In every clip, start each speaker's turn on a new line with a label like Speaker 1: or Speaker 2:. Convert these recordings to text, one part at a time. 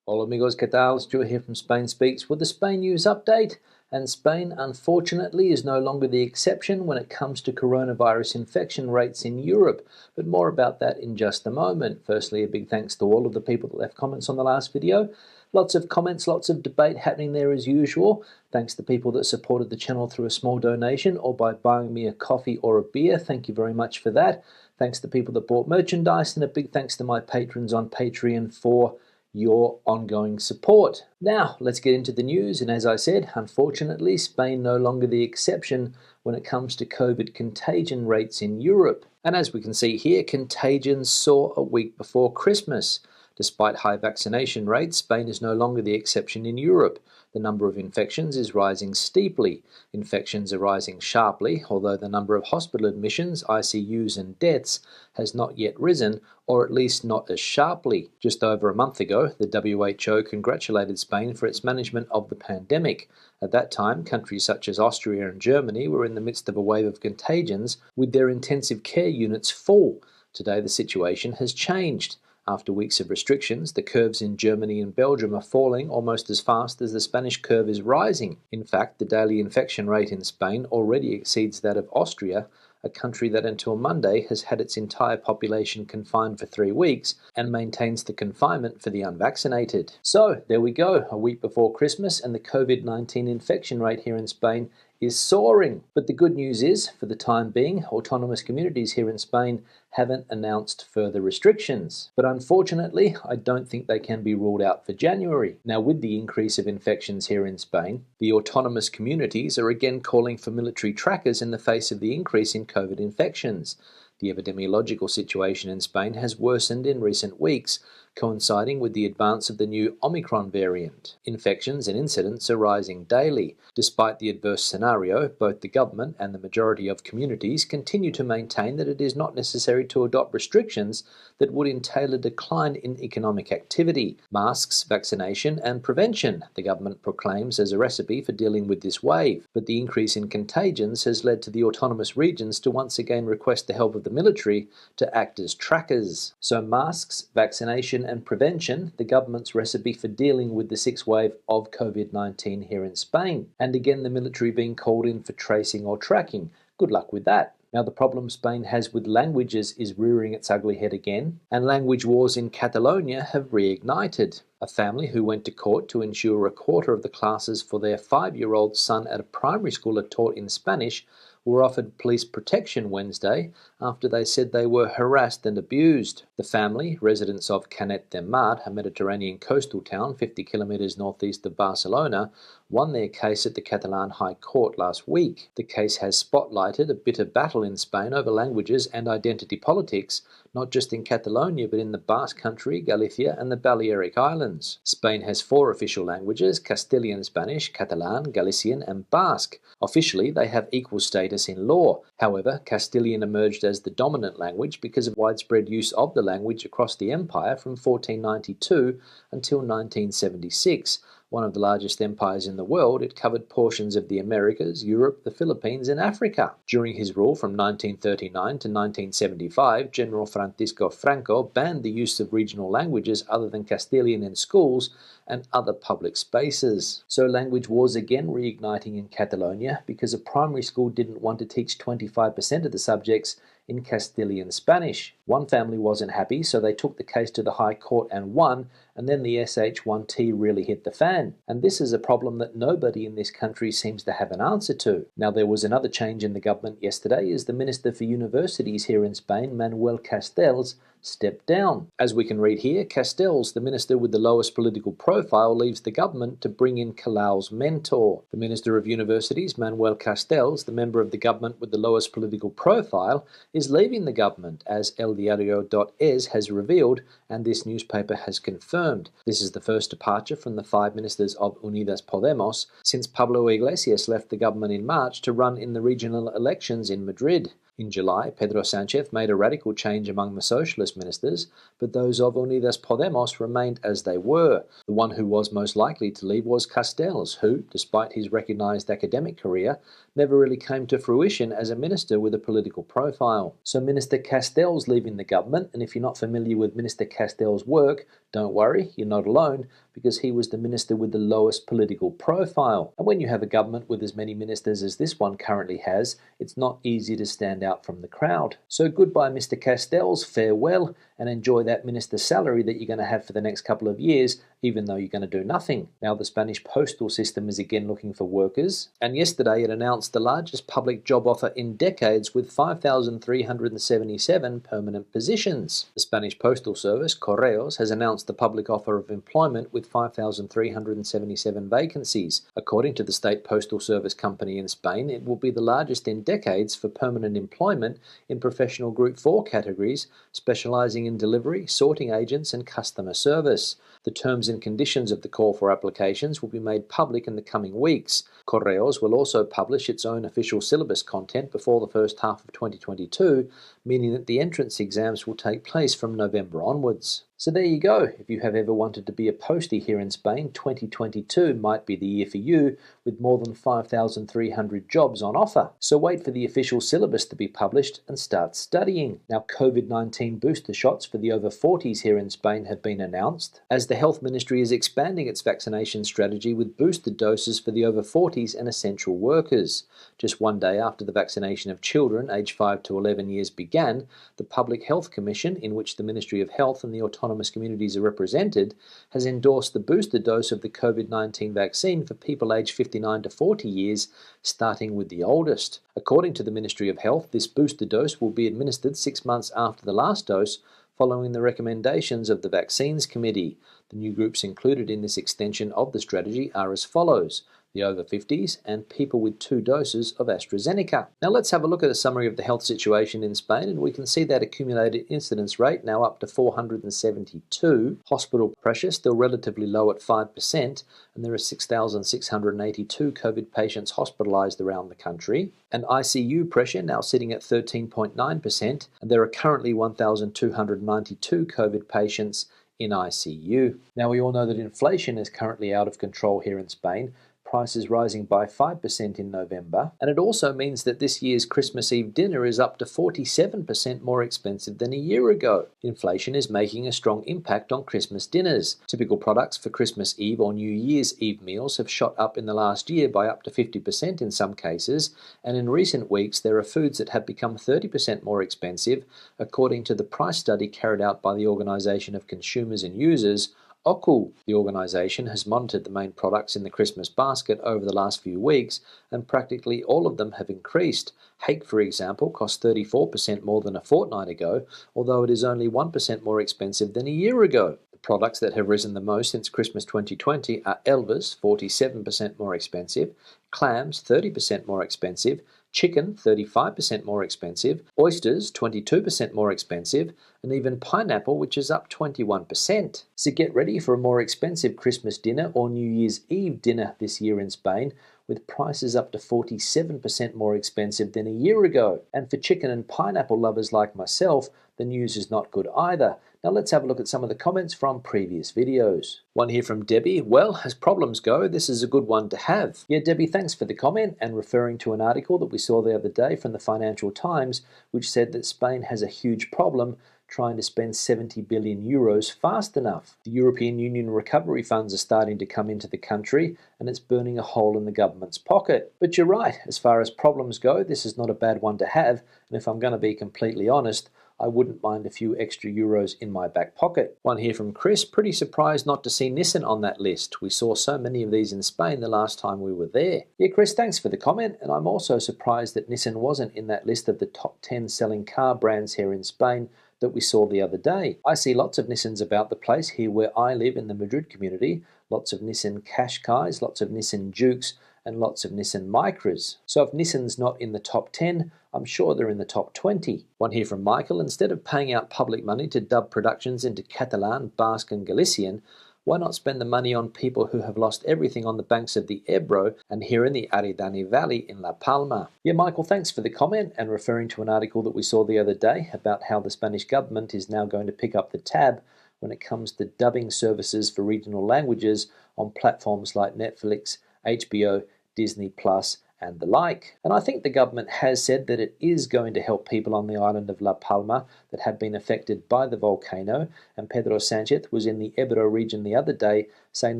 Speaker 1: Hola amigos, ¿qué tal? Stuart here from Spain Speaks with the Spain News Update. And Spain, unfortunately, is no longer the exception when it comes to coronavirus infection rates in Europe. But more about that in just a moment. Firstly, a big thanks to all of the people that left comments on the last video. Lots of comments, lots of debate happening there as usual. Thanks to people that supported the channel through a small donation or by buying me a coffee or a beer. Thank you very much for that. Thanks to people that bought merchandise, and a big thanks to my patrons on Patreon for your ongoing support. Now, let's get into the news. And as I said, unfortunately, Spain no longer the exception when it comes to COVID contagion rates in Europe. And as we can see here, contagions soar a week before Christmas. Despite high vaccination rates, Spain is no longer the exception in Europe. The number of infections is rising steeply. Infections are rising sharply, although the number of hospital admissions, ICUs and deaths has not yet risen, or at least not as sharply. Just over a month ago, the WHO congratulated Spain for its management of the pandemic. At that time, countries such as Austria and Germany were in the midst of a wave of contagions, with their intensive care units full. Today, the situation has changed. After weeks of restrictions, the curves in Germany and Belgium are falling almost as fast as the Spanish curve is rising. In fact, the daily infection rate in Spain already exceeds that of Austria, a country that until Monday has had its entire population confined for 3 weeks and maintains the confinement for the unvaccinated. So, there we go, a week before Christmas, and the COVID-19 infection rate here in Spain is soaring. But the good news is, for the time being, autonomous communities here in Spain haven't announced further restrictions. But unfortunately, I don't think they can be ruled out for January. Now, with the increase of infections here in Spain, the autonomous communities are again calling for military trackers in the face of the increase in COVID infections. The epidemiological situation in Spain has worsened in recent weeks, coinciding with the advance of the new Omicron variant. Infections and incidents are rising daily. Despite the adverse scenario, both the government and the majority of communities continue to maintain that it is not necessary to adopt restrictions that would entail a decline in economic activity. Masks, vaccination and prevention, the government proclaims as a recipe for dealing with this wave. But the increase in contagions has led to the autonomous regions to once again request the help of the military to act as trackers. So masks, vaccination and prevention, the government's recipe for dealing with the 6th wave of COVID-19 here in Spain. And again, the military being called in for tracing or tracking. Good luck with that. Now, the problem Spain has with languages is rearing its ugly head again, and language wars in Catalonia have reignited. A family who went to court to ensure a quarter of the classes for their 5-year-old son at a primary school are taught in Spanish were offered police protection Wednesday after they said they were harassed and abused. The family, residents of Canet de Mar, a Mediterranean coastal town 50 kilometres northeast of Barcelona, won their case at the Catalan High Court last week. The case has spotlighted a bitter battle in Spain over languages and identity politics, not just in Catalonia but in the Basque Country, Galicia and the Balearic Islands. Spain has 4 official languages: Castilian Spanish, Catalan, Galician and Basque. Officially, they have equal status in law. However, Castilian emerged as the dominant language because of widespread use of the language across the empire from 1492 until 1976. One of the largest empires in the world, it covered portions of the Americas, Europe, the Philippines and Africa. During his rule from 1939 to 1975, General Francisco Franco banned the use of regional languages other than Castilian in schools and other public spaces. So language wars again reigniting in Catalonia because a primary school didn't want to teach 25% of the subjects in Castilian Spanish. One family wasn't happy, so they took the case to the High Court and won, and then the SH1T really hit the fan. And this is a problem that nobody in this country seems to have an answer to. Now, there was another change in the government yesterday as the Minister for Universities here in Spain, Manuel Castells, stepped down. As we can read here, Castells, the minister with the lowest political profile, leaves the government to bring in Colau's mentor. The Minister of Universities, Manuel Castells, the member of the government with the lowest political profile, is leaving the government, as eldiario.es has revealed, and this newspaper has confirmed. This is the first departure from the 5 ministers of Unidas Podemos since Pablo Iglesias left the government in March to run in the regional elections in Madrid. In July, Pedro Sánchez made a radical change among the socialist ministers, but those of Unidas Podemos remained as they were. The one who was most likely to leave was Castells, who, despite his recognised academic career, never really came to fruition as a minister with a political profile. So Minister Castells leaving the government, and if you're not familiar with Minister Castells' work, don't worry, you're not alone. because he was the minister with the lowest political profile. And when you have a government with as many ministers as this one currently has, it's not easy to stand out from the crowd. So goodbye, Mr. Castells, farewell, and enjoy that minister's salary that you're going to have for the next couple of years, even though you're going to do nothing. Now, the Spanish postal system is again looking for workers, and yesterday it announced the largest public job offer in decades with 5,377 permanent positions. The Spanish postal service, Correos, has announced the public offer of employment with 5,377 vacancies. According to the state postal service company in Spain, it will be the largest in decades for permanent employment in professional Group 4 categories, specialising in delivery, sorting agents and customer service. The terms and conditions of the call for applications will be made public in the coming weeks. Correos will also publish its own official syllabus content before the first half of 2022, meaning that the entrance exams will take place from November onwards. So there you go. If you have ever wanted to be a postie here in Spain, 2022 might be the year for you, with more than 5,300 jobs on offer. So wait for the official syllabus to be published and start studying. Now, COVID-19 booster shots for the over 40s here in Spain have been announced, as the Health Ministry is expanding its vaccination strategy with booster doses for the over 40s and essential workers. Just one day after the vaccination of children aged 5 to 11 years began, the Public Health Commission, in which the Ministry of Health and the autonomous communities are represented, has endorsed the booster dose of the COVID-19 vaccine for people aged 59 to 40 years, starting with the oldest. According to the Ministry of Health, this booster dose will be administered 6 months after the last dose, following the recommendations of the Vaccines Committee. The new groups included in this extension of the strategy are as follows: the over 50s and people with 2 doses of AstraZeneca. Now let's have a look at a summary of the health situation in Spain, and we can see that accumulated incidence rate now up to 472. Hospital pressure still relatively low at 5%, and there are 6,682 COVID patients hospitalised around the country. And ICU pressure now sitting at 13.9%, and there are currently 1,292 COVID patients in ICU. Now we all know that inflation is currently out of control here in Spain, prices rising by 5% in November, and it also means that this year's Christmas Eve dinner is up to 47% more expensive than a year ago. Inflation is making a strong impact on Christmas dinners. Typical products for Christmas Eve or New Year's Eve meals have shot up in the last year by up to 50% in some cases, and in recent weeks there are foods that have become 30% more expensive, according to the price study carried out by the Organisation of Consumers and Users, OCU. The organisation has monitored the main products in the Christmas basket over the last few weeks, and practically all of them have increased. Hake, for example, cost 34% more than a fortnight ago, although it is only 1% more expensive than a year ago. The products that have risen the most since Christmas 2020 are Elvis, 47% more expensive, clams, 30% more expensive, chicken, 35% more expensive, oysters, 22% more expensive, and even pineapple, which is up 21%. So get ready for a more expensive Christmas dinner or New Year's Eve dinner this year in Spain, with prices up to 47% more expensive than a year ago. And for chicken and pineapple lovers like myself, the news is not good either. Now let's have a look at some of the comments from previous videos. One here from Debbie: well, as problems go, this is a good one to have. Yeah, Debbie, thanks for the comment, and referring to an article that we saw the other day from the Financial Times, which said that Spain has a huge problem trying to spend 70 billion euros fast enough. The European Union recovery funds are starting to come into the country, and it's burning a hole in the government's pocket. But you're right, as far as problems go, this is not a bad one to have, and if I'm going to be completely honest, I wouldn't mind a few extra euros in my back pocket. One here from Chris: pretty surprised not to see Nissan on that list. We saw so many of these in Spain the last time we were there. Yeah, Chris, thanks for the comment, and I'm also surprised that Nissan wasn't in that list of the top 10 selling car brands here in Spain that we saw the other day. I see lots of Nissans about the place here where I live in the Madrid community, lots of Nissan Qashqais, lots of Nissan Jukes, and lots of Nissan Micras. So if Nissan's not in the top 10, I'm sure they're in the top 20. One here from Michael: instead of paying out public money to dub productions into Catalan, Basque and Galician, why not spend the money on people who have lost everything on the banks of the Ebro and here in the Aridane Valley in La Palma? Yeah, Michael, thanks for the comment, and referring to an article that we saw the other day about how the Spanish government is now going to pick up the tab when it comes to dubbing services for regional languages on platforms like Netflix, HBO, Disney Plus, and the like. And I think the government has said that it is going to help people on the island of La Palma that have been affected by the volcano, and Pedro Sanchez was in the Ebro region the other day saying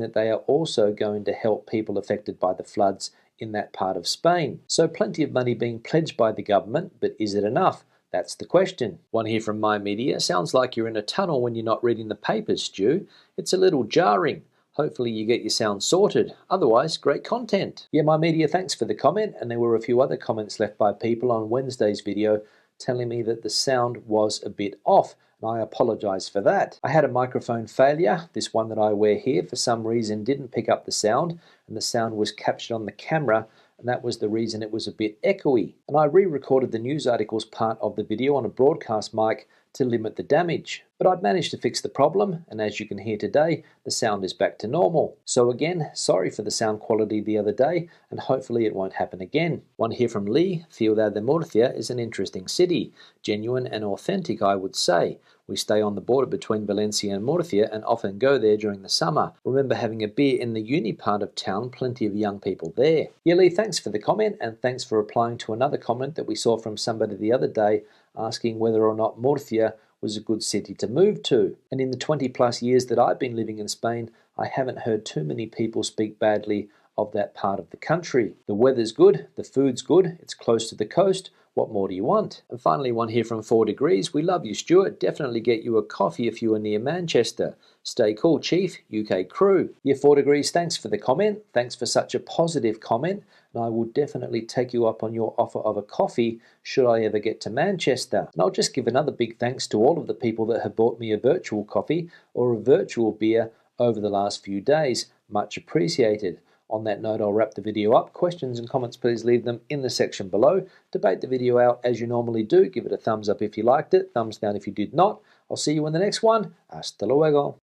Speaker 1: that they are also going to help people affected by the floods in that part of Spain. So plenty of money being pledged by the government, but is it enough? That's the question. One here from My Media. Sounds like you're in a tunnel when you're not reading the papers, Stu. It's a little jarring. Hopefully you get your sound sorted. Otherwise, great content. Yeah, My Media, thanks for the comment. And there were a few other comments left by people on Wednesday's video telling me that the sound was a bit off. And I apologise for that. I had a microphone failure. This one that I wear here for some reason didn't pick up the sound, and the sound was captured on the camera, and that was the reason it was a bit echoey. And I re-recorded the news articles part of the video on a broadcast mic to limit the damage. But I've managed to fix the problem, and as you can hear today, the sound is back to normal. So again, sorry for the sound quality the other day, and hopefully it won't happen again. One here from Lee. Ciudad de Murcia is an interesting city. Genuine and authentic, I would say. We stay on the border between Valencia and Murcia and often go there during the summer. Remember having a beer in the uni part of town, plenty of young people there. Yeah, Lee, thanks for the comment, and thanks for replying to another comment that we saw from somebody the other day asking whether or not Murcia was a good city to move to. And in the 20 plus years that I've been living in Spain, I haven't heard too many people speak badly of that part of the country. The weather's good, the food's good, it's close to the coast. What more do you want? And finally, one here from 4 Degrees. We love you, Stuart. Definitely get you a coffee if you are near Manchester. Stay cool, Chief. UK crew. Yeah, 4 Degrees, thanks for the comment. Thanks for such a positive comment. And I will definitely take you up on your offer of a coffee should I ever get to Manchester. And I'll just give another big thanks to all of the people that have bought me a virtual coffee or a virtual beer over the last few days. Much appreciated. On that note, I'll wrap the video up. Questions and comments, please leave them in the section below. Debate the video out as you normally do. Give it a thumbs up if you liked it, thumbs down if you did not. I'll see you in the next one. Hasta luego.